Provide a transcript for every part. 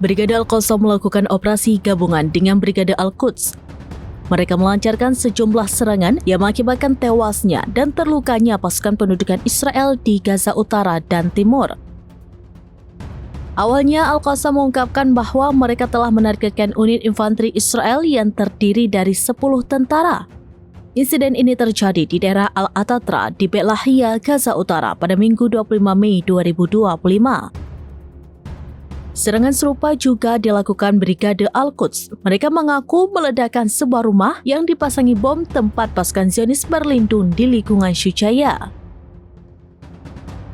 Brigade Al-Qassam melakukan operasi gabungan dengan Brigade Al-Quds. Mereka melancarkan sejumlah serangan yang mengakibatkan tewasnya dan terlukanya pasukan pendudukan Israel di Gaza Utara dan Timur. Awalnya, Al-Qassam mengungkapkan bahwa mereka telah menargetkan unit infanteri Israel yang terdiri dari 10 tentara. Insiden ini terjadi di daerah Al-Atatra di Bet Lahia, Gaza Utara pada Minggu 25 Mei 2025. Serangan serupa juga dilakukan Brigade Al-Quds. Mereka mengaku meledakkan sebuah rumah yang dipasangi bom tempat pasukan Zionis berlindung di lingkungan Syujaya.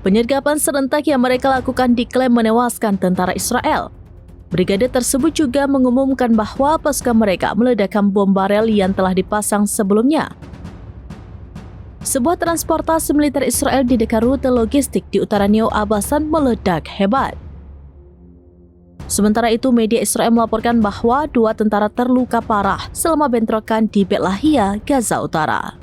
Penyergapan serentak yang mereka lakukan diklaim menewaskan tentara Israel. Brigade tersebut juga mengumumkan bahwa pasukan mereka meledakkan bom barel yang telah dipasang sebelumnya. Sebuah transportasi militer Israel di dekat rute logistik di utara Neo Abasan meledak hebat. Sementara itu, media Israel melaporkan bahwa 2 tentara terluka parah selama bentrokan di Bet Lahia, Gaza Utara.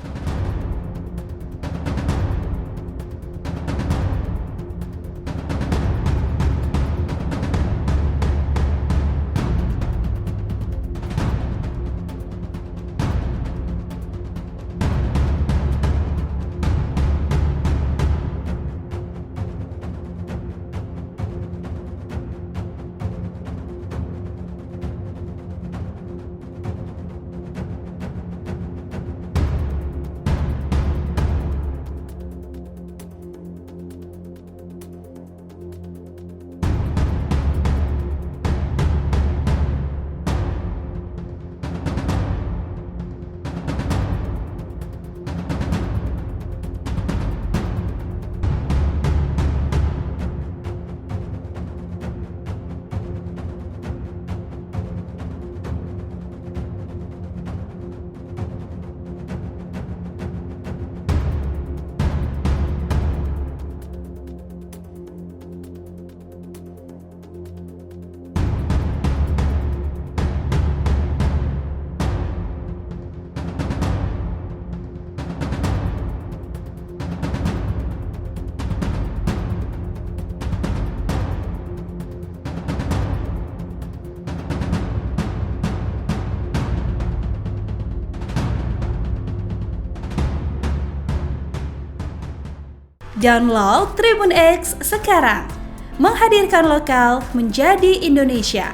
Download Tribun X sekarang, menghadirkan lokal menjadi Indonesia.